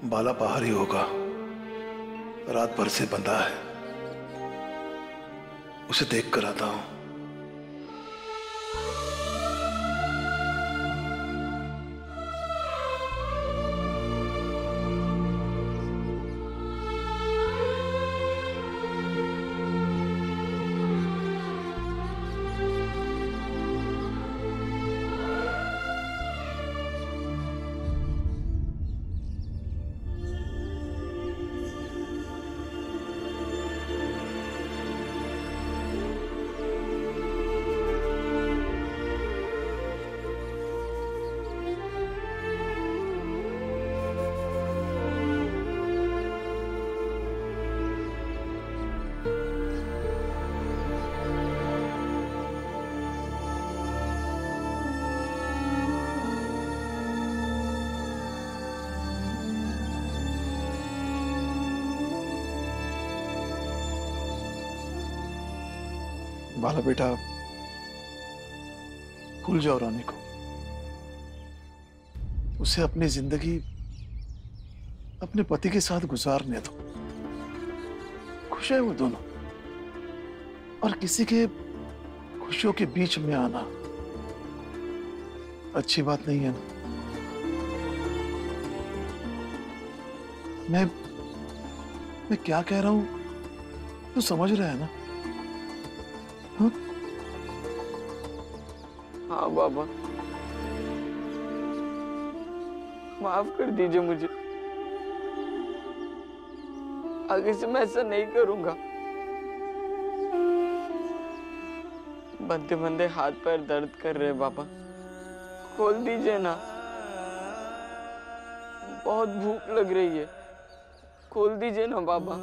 बाला बाहर ही होगा, रात भर से बंधा है। उसे देख कर आता हूं। बाला बेटा, भूल जाओ रानी को। उसे अपनी जिंदगी अपने पति के साथ गुजारने दो। खुश है वो दोनों, और किसी के खुशियों के बीच में आना अच्छी बात नहीं है ना। मैं क्या कह रहा हूं तू समझ रहा है ना? हाँ बाबा, माफ कर दीजिए मुझे। आगे से मैं ऐसा नहीं करूंगा। बंदे बंदे हाथ पैर दर्द कर रहे बाबा, खोल दीजिए ना। बहुत भूख लग रही है, खोल दीजिए ना बाबा।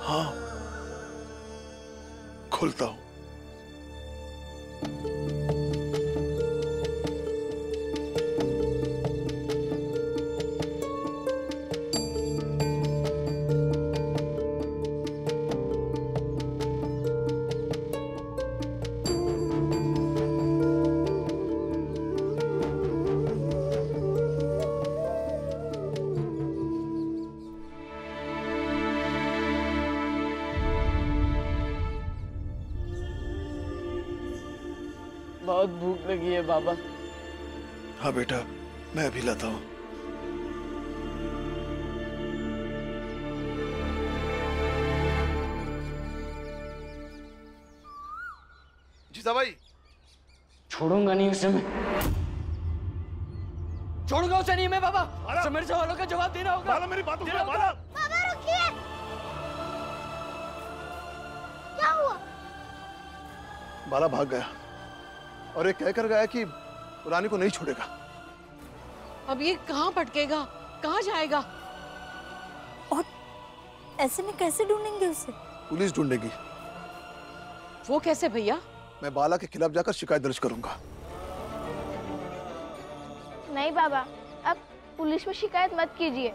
हाँ, खोलता हूं। बहुत भूख लगी है बाबा। हाँ बेटा, मैं अभी लाता हूं। जीजा भाई, छोड़ूंगा नहीं उसे मैं, छोड़ूंगा उसे नहीं मैं बाबा। उसे मेरे सवालों का जवाब देना होगा। बाला मेरी बात सुनो। बाला, बाबा रुकिए। क्या हुआ? बाला भाग गया और ये कहकर गया कि रानी को नहीं छोड़ेगा। अब ये कहाँ भटकेगा, कहाँ जाएगा? और ऐसे में कैसे ढूंढेंगे उसे? पुलिस ढूंढेगी। वो कैसे भैया? मैं बाला के खिलाफ जाकर शिकायत दर्ज करूंगा। नहीं बाबा, अब पुलिस में शिकायत मत कीजिए।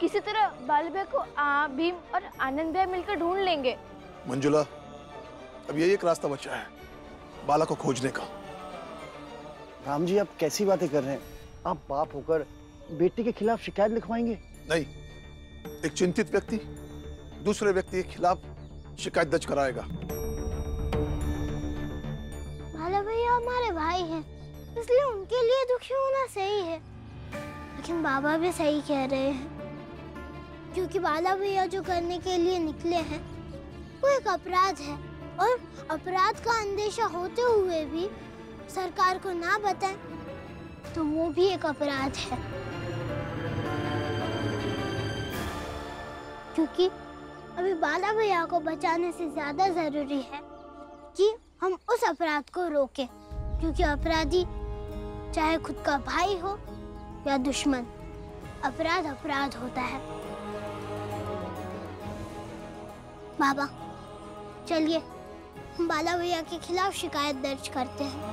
किसी तरह बाल भैया को भीम और आनंद भैया मिलकर ढूंढ लेंगे। मंजुला, अब यही एक रास्ता बचा है बाला को खोजने का। राम जी, आप कैसी बातें कर रहे हैं? आप बाप होकर बेटे के खिलाफ शिकायत लिखवाएंगे? नहीं, एक चिंतित व्यक्ति दूसरे व्यक्ति के खिलाफ शिकायत दर्ज कराएगा। बाला भैया हमारे भाई हैं, इसलिए उनके लिए दुखी होना सही है। लेकिन बाबा भी सही कह रहे हैं, क्योंकि बाला भैया जो करने के लिए निकले हैं वो एक अपराध है, और अपराध का अंदेशा होते हुए भी सरकार को ना बताएं तो वो भी एक अपराध है। क्योंकि अभी बाला भैया को बचाने से ज्यादा जरूरी है कि हम उस अपराध को रोकें, क्योंकि अपराधी चाहे खुद का भाई हो या दुश्मन, अपराध अपराध होता है। बाबा चलिए, हम बाला भैया के खिलाफ शिकायत दर्ज करते हैं।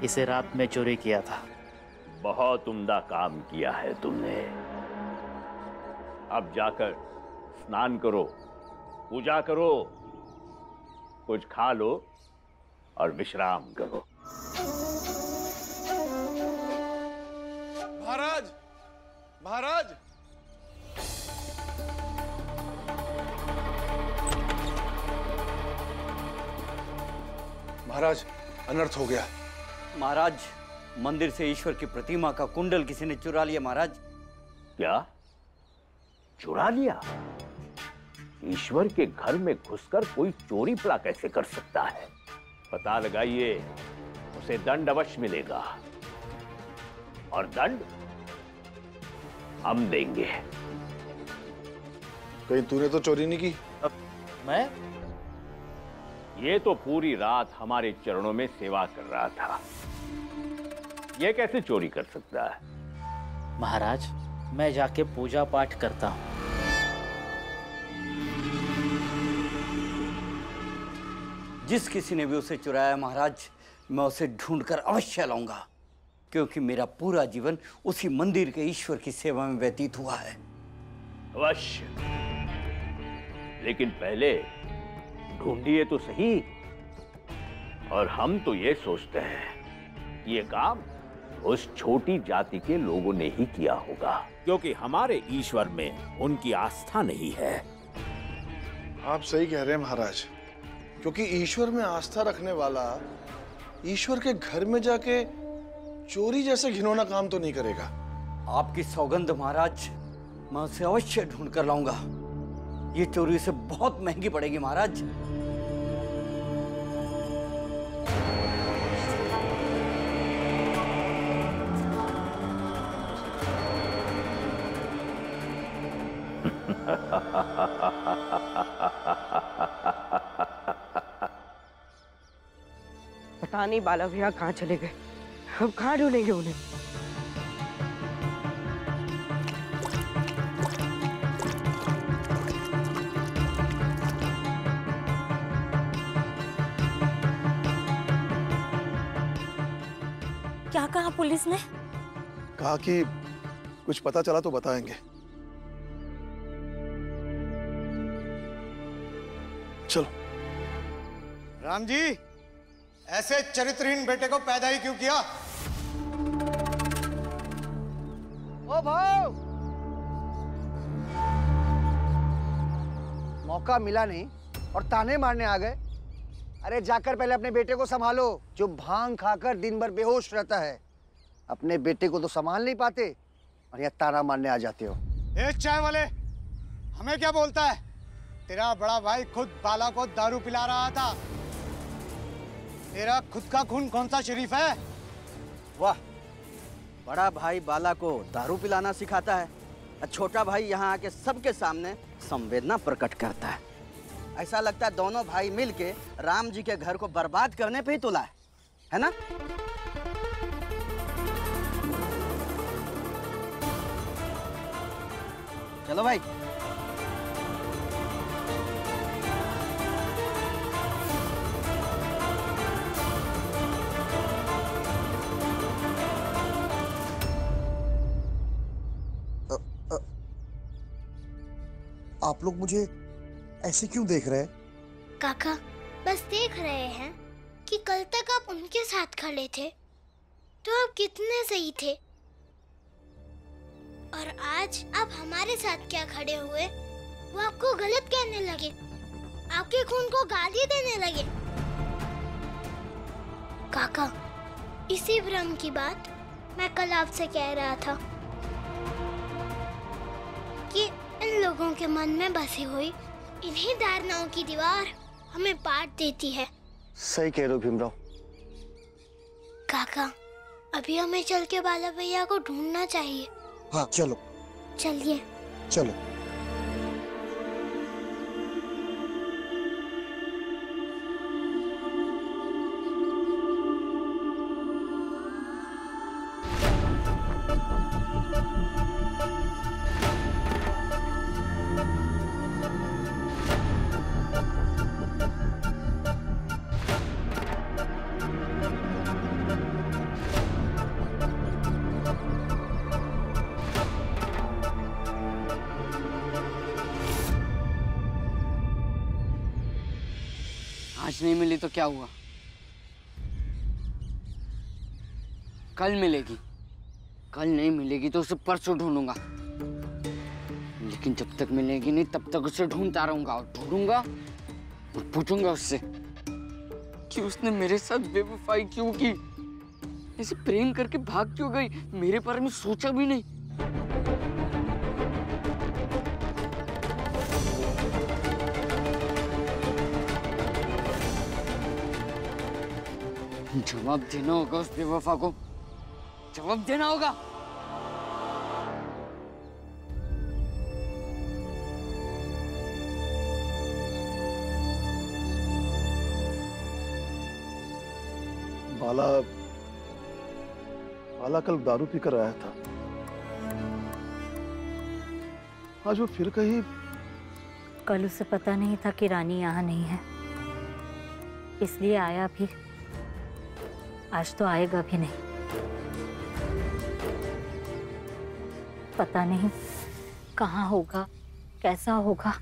इसे रात में चोरी किया था। बहुत उम्दा काम किया है तुमने। अब जाकर स्नान करो, पूजा करो, कुछ खा लो और विश्राम करो। महाराज, महाराज, महाराज, अनर्थ हो गया। महाराज, मंदिर से ईश्वर की प्रतिमा का कुंडल किसी ने चुरा लिया महाराज। क्या चुरा लिया? ईश्वर के घर में घुसकर कोई चोरी भला कैसे कर सकता है? पता लगाइए, उसे दंड अवश्य मिलेगा और दंड हम देंगे। कहीं तूने तो चोरी नहीं की? मैं? ये तो पूरी रात हमारे चरणों में सेवा कर रहा था, ये कैसे चोरी कर सकता है? महाराज, मैं जाके पूजा पाठ करता हूँ। जिस किसी ने भी उसे चुराया महाराज, मैं उसे ढूंढकर अवश्य लाऊंगा, क्योंकि मेरा पूरा जीवन उसी मंदिर के ईश्वर की सेवा में व्यतीत हुआ है। अवश्य, लेकिन पहले ढूंढिए तो सही। और हम तो ये सोचते हैं ये काम उस छोटी जाति के लोगों ने ही किया होगा, क्योंकि हमारे ईश्वर में उनकी आस्था नहीं है। आप सही कह रहे हैं महाराज, क्योंकि ईश्वर में आस्था रखने वाला ईश्वर के घर में जाके चोरी जैसे घिनौना काम तो नहीं करेगा। आपकी सौगंध महाराज, मैं उसे अवश्य ढूंढ कर लाऊंगा। ये चोरी से बहुत महंगी पड़ेगी महाराज। पता नहीं बाला भैया कहाँ चले गए, हम कहाँ ढूंढेंगे उन्हें। क्या कहा पुलिस ने? कहा कि कुछ पता चला तो बताएंगे। चलो। राम जी, ऐसे चरित्रहीन बेटे को पैदा ही क्यों किया? ओ भाऊ, मौका मिला नहीं और ताने मारने आ गए। अरे जाकर पहले अपने बेटे को संभालो, जो भांग खाकर दिन भर बेहोश रहता है। अपने बेटे को तो संभाल नहीं पाते और यहाँ ताना मारने आ जाते हो। ए चाय वाले, हमें क्या बोलता है? तेरा बड़ा भाई खुद बाला को दारू पिला रहा था। तेरा खुद का खून कौन सा शरीफ है? वाह, बड़ा भाई बाला को दारू पिलाना सिखाता है, छोटा भाई यहाँ आके सबके सामने संवेदना प्रकट करता है। ऐसा लगता है दोनों भाई मिलके राम जी के घर को बर्बाद करने पे ही तुला है ना? चलो भाई। आप लोग मुझे ऐसे क्यों देख रहे हैं? काका, बस देख रहे हैं कि कल तक आप उनके साथ खड़े थे, तो आप कितने सही थे, और आज आप हमारे साथ क्या खड़े हुए, वो आपको गलत कहने लगे, आपके खून को गाली देने लगे। काका, इसी भ्रम की बात मैं कल आपसे कह रहा था कि इन लोगों के मन में बसी हुई इन्हीं धारणाओं की दीवार हमें पाट देती है। सही कह रहे हो भीमराव। काका, अभी हमें चल के बाला भैया को ढूंढना चाहिए। हाँ चलो। चलिए। चलो। आज नहीं मिली तो क्या हुआ, कल मिलेगी। कल नहीं मिलेगी तो उसे परसों ढूंढूंगा, लेकिन जब तक मिलेगी नहीं तब तक उसे ढूंढता रहूंगा और ढूंढूंगा और पूछूंगा उससे कि उसने मेरे साथ बेवफाई क्यों की, ऐसे प्रेम करके भाग क्यों गई, मेरे बारे में सोचा भी नहीं। जवाब देना होगा उस बेवफा को, जवाब देना होगा। बाला कल दारू पीकर आया था, आज वो फिर कहीं। कल उसे पता नहीं था कि रानी यहाँ नहीं है, इसलिए आया भी। आज तो आएगा भी नहीं। पता नहीं कहाँ होगा, कैसा होगा।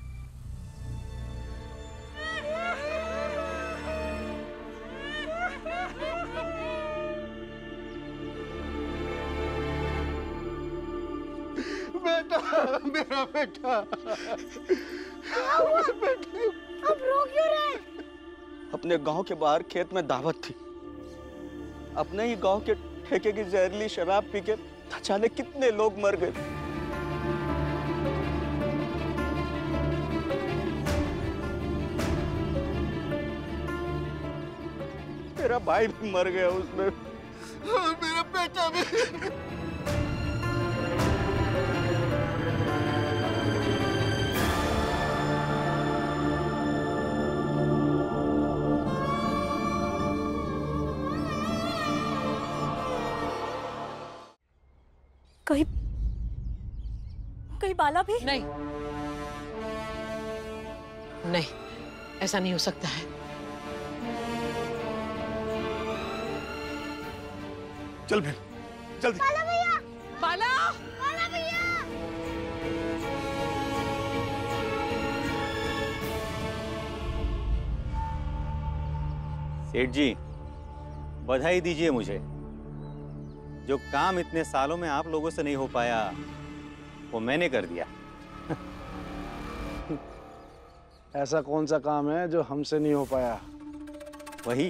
बेटा, मेरा बेटा। क्या हुआ? बेटा, अब रो क्यों रहे? अपने गांव के बाहर खेत में दावत थी, अपने ही गांव के ठेके की जहरीली शराब पी के न जाने कितने लोग मर गए। मेरा भाई भी मर गया उसमें, और मेरा बेटा भी। कहीं बाला भी? नहीं, नहीं, ऐसा नहीं हो सकता है। चल भीम, जल्दी। बाला भैया! बाला! बाला भैया! सेठ जी, बधाई दीजिए मुझे। जो काम इतने सालों में आप लोगों से नहीं हो पाया वो मैंने कर दिया। ऐसा कौन सा काम है जो हमसे नहीं हो पाया? वही,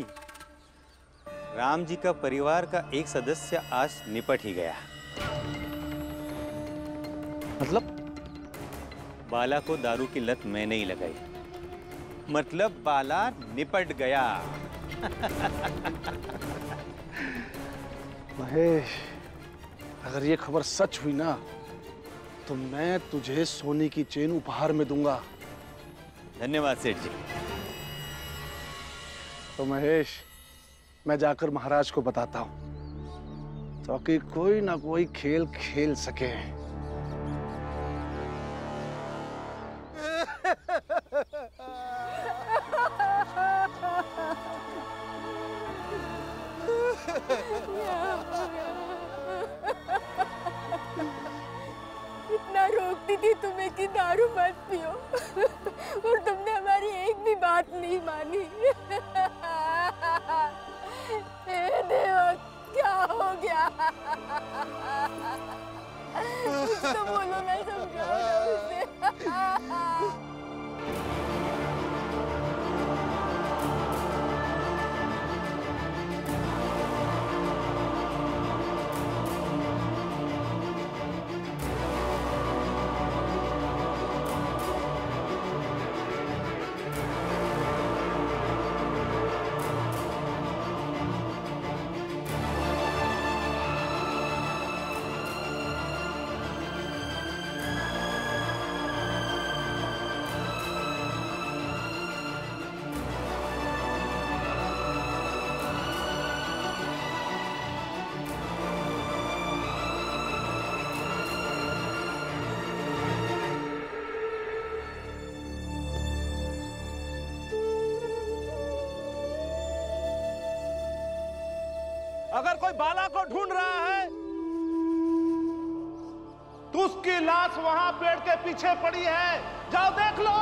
राम जी का परिवार का एक सदस्य आज निपट ही गया। मतलब? बाला को दारू की लत मैंने ही लगाई, मतलब बाला निपट गया। महेश, अगर ये खबर सच हुई ना तो मैं तुझे सोने की चेन उपहार में दूंगा। धन्यवाद सेठ जी। तो महेश, मैं जाकर महाराज को बताता हूँ ताकि कोई ना कोई खेल खेल सके। इतना रोकती थी तुम्हें कि दारू मत पियो और तुमने हमारी एक भी बात नहीं मानी। हे देवा, क्या हो गया? तो बोलो ना, समझाओ ना उसे। अगर कोई बाला को ढूंढ रहा है तो उसकी लाश वहां पेड़ के पीछे पड़ी है, जाओ देख लो।